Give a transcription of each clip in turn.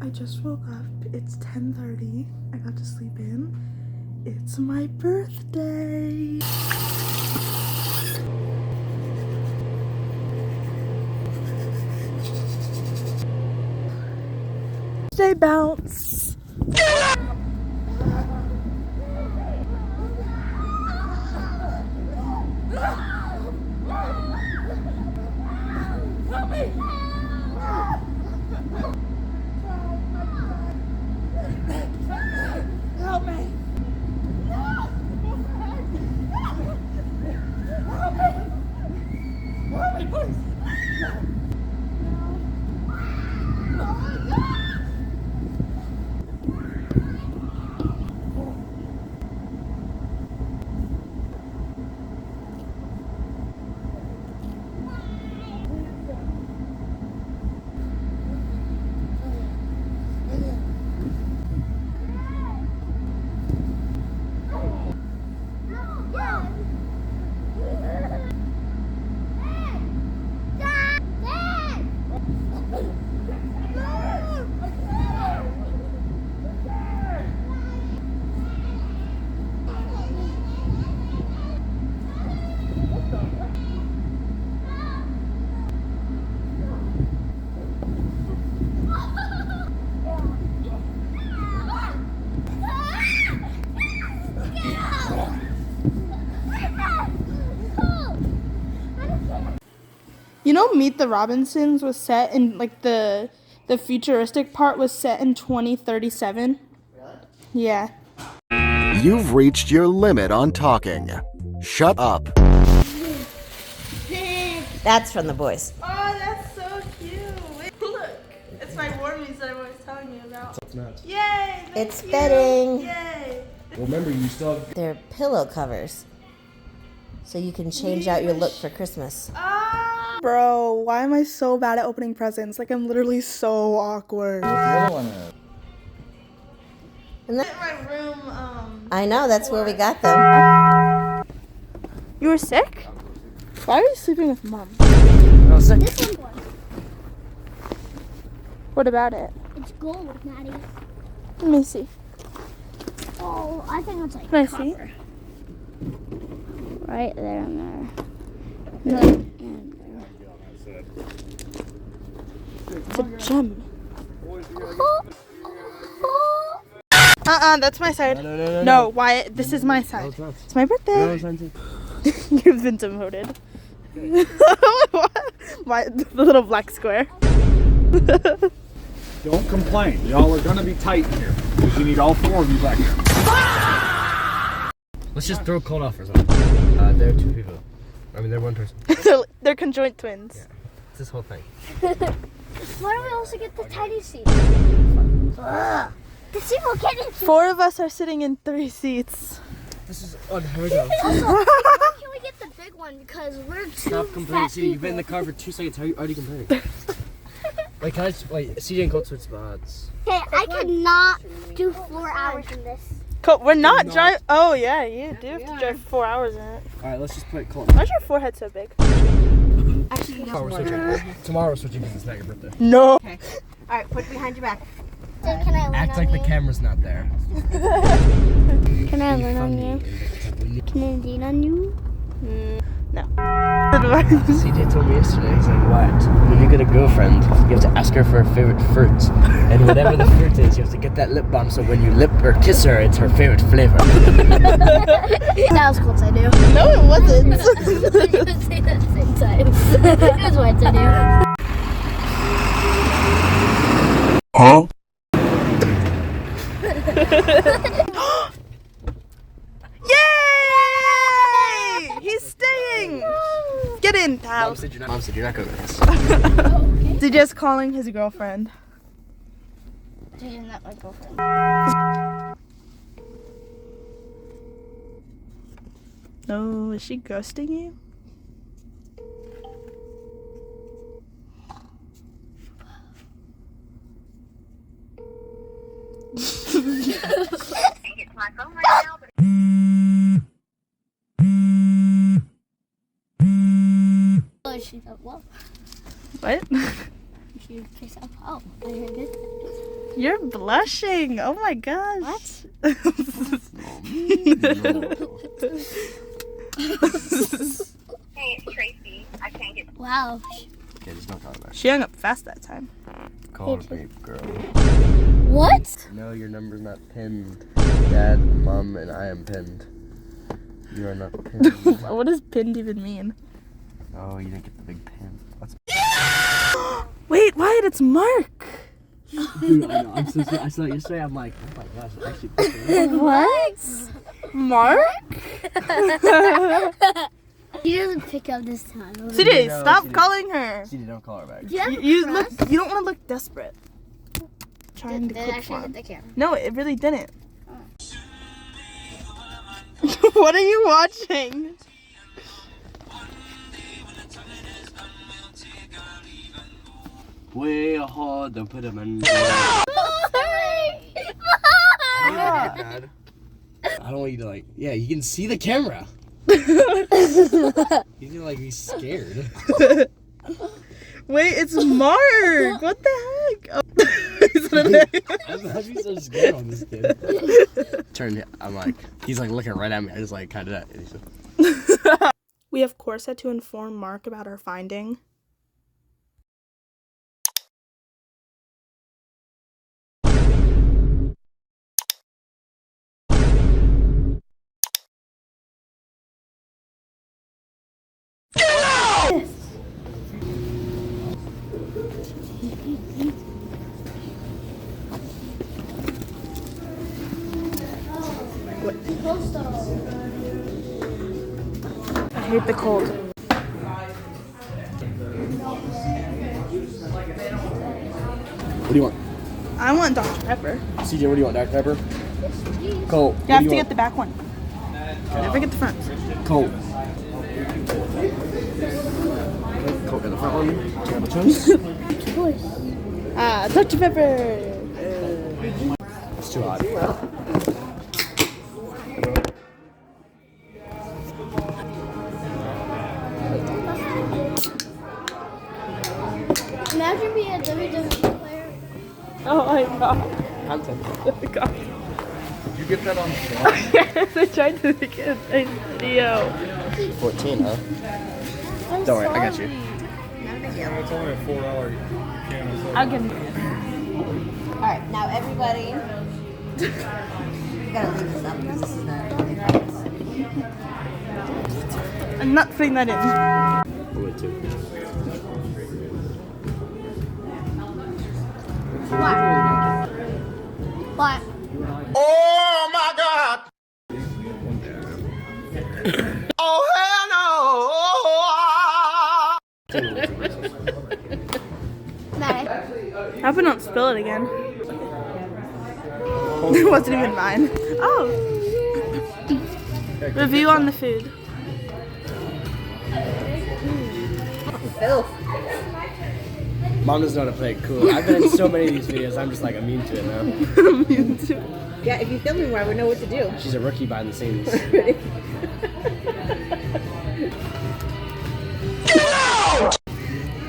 I just woke up. It's 10:30. I got to sleep in. It's my birthday. Stay bounce. Help me. You know, Meet the Robinsons was set in, like, the futuristic part was set in 2037. Really? Yeah. You've reached your limit on talking. Shut up. That's from the boys. Oh, that's so cute. Look, it's my warmies that I was telling you about. Yay! It's bedding. Yay! Well, remember, you still have... They're pillow covers. So you can change out your look for Christmas. Bro, why am I so bad at opening presents? Like, I'm literally so awkward. And that, In my room, I know, that's where we got them. You were sick? Why are you sleeping with Mom? No, sick. This one. What about it? It's gold, Maddie. Let me see. Oh, I think it's like Can I see? copper. Right there and there. And there. It's a gem. That's my side. No, Wyatt, this is my side. It's my birthday. You've been demoted. Wyatt, the little black square. Don't complain. Y'all are gonna be tight in here. Because you need all four of you back here. Let's just throw Colt off or something. There are two people. I mean, they're one person. They're conjoined twins. Yeah. It's this whole thing. Why don't we also get the tiny seat? The seat will get into. 4 of us are sitting in 3 seats. This is unheard of. Also, why can we get the big one? Because we're too Stop complaining. fat See, people. you've been in the car for 2 seconds. How are you already complaining? Wait, can I just, wait, CJ and Colt switch spots. Okay, I cannot do 4 hours in this. We're not driving. Oh, yeah, you do have to drive 4 hours in it. Alright, let's just put Colt. Why's your forehead so big? Actually, Tomorrow we're switching. Tomorrow we're switching because it's not your birthday. No. Okay. Alright, put it behind your back. So can I lean Act on like you? the camera's not there. Can I lean on you? Can I lean on you? No. CJ told me yesterday, he's like, what? When you get a girlfriend, you have to ask her for her favorite fruit. And whatever the fruit is, you have to get that lip balm so when you lip or kiss her, it's her favorite flavor. That was Colt's idea. No, it wasn't. You would say that at the same time. It was White's idea. Huh? Yay! He's staying. Get in, pal. Mom said you're not going to this. He's just calling his girlfriend. She's not my girlfriend. No, is she ghosting you? Oh, she's up. Well, What? she kissed up. Oh, I heard it. You're blushing. Oh my gosh. What? Hey, it's Tracy. I can't get. Wow. Okay, just don't call her back. She hung up fast that time. Call her babe, girl. What? No, your number's not pinned. Dad, Mom, and I am pinned. You are not pinned. What does pinned even mean? Oh, you didn't get the big pin. What's Wait, Wyatt, it's Mark. Dude, I know. I'm so sorry. I saw it yesterday. I'm like, oh my gosh, it's actually. What? Mark? He doesn't pick up this time. CJ, No, stop she calling her. CD, don't call her back. Do you have You a look. crush? You don't want to look desperate. Trying to Did click actually farm. hit the camera. No, it really didn't. What are you watching? Way hard to put him in. Sorry. I don't want you to like. Yeah, you can see the camera. You can like be scared. Wait, it's Mark. What the heck? Oh. He's in there. I'd be so scared on this kid. I'm like, he's like looking right at me. I just like kind of that. We of course had to inform Mark about our finding. I hate the cold. What do you want? I want Dr. Pepper. CJ, what do you want? Dr. Pepper? Cole. You have to get the back one. Never get the front. Cole. Cole got the front one. Grab a toast. Dr. Pepper. It's too hot. Imagine being a WWE player. Oh my god. Content. God. Did you get that on film? Yes, I tried to make it a video. 14, huh? Don't worry, I got you. It's only a 4-hour camera. I can. Alright, now everybody. You gotta leave this up because this is not. I'm not putting that in. Wait, too. What? Oh my God! Oh hell no! Maddie. I hope I don't spill it again. It wasn't even mine. Oh. Review on the food. Mom doesn't know how to play it cool. I've been in so many of these videos, I'm just like immune to it now. Yeah, if you film me more, I would know what to do. She's a rookie behind the scenes.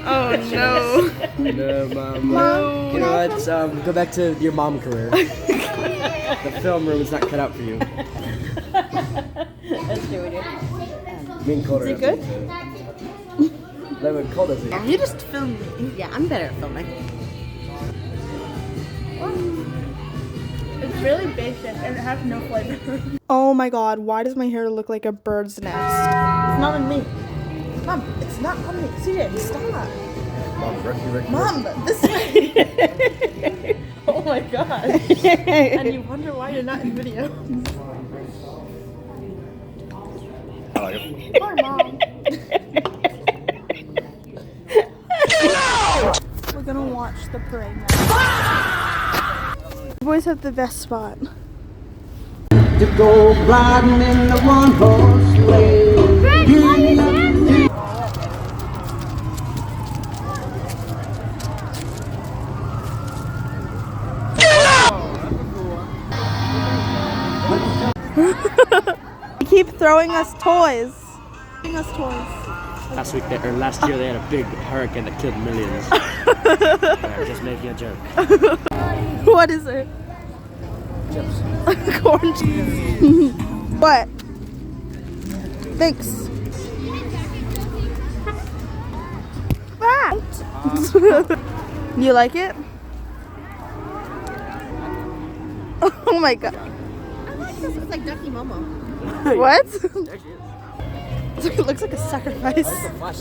Oh no. No, Mom. You know what? Go back to your mom career. The film room is not cut out for you. That's true, we do. Me and Cole are. Is it good? That what Cole does it. You just filmed me. Yeah, I'm better at filming. It's really basic and it has no flavor. Oh my god, why does my hair look like a bird's nest? It's not on me. Mom, it's not on me. CJ, stop. Mom, rookie. Mom, this way. Oh my god. And you wonder why you're not in video. Poor mom. We're gonna watch the parade now. The boys have the best spot. To go riding in the one-horse sleigh. They keep throwing us toys. Throwing us toys. Last year they had a big hurricane that killed millions. I'm just making a joke. What is it? Chips. Corn chips. What? Thanks. Ah. You like it? Oh my god. I like this. It's like Ducky Momo. What? There she is. It looks like a sacrifice. Flash,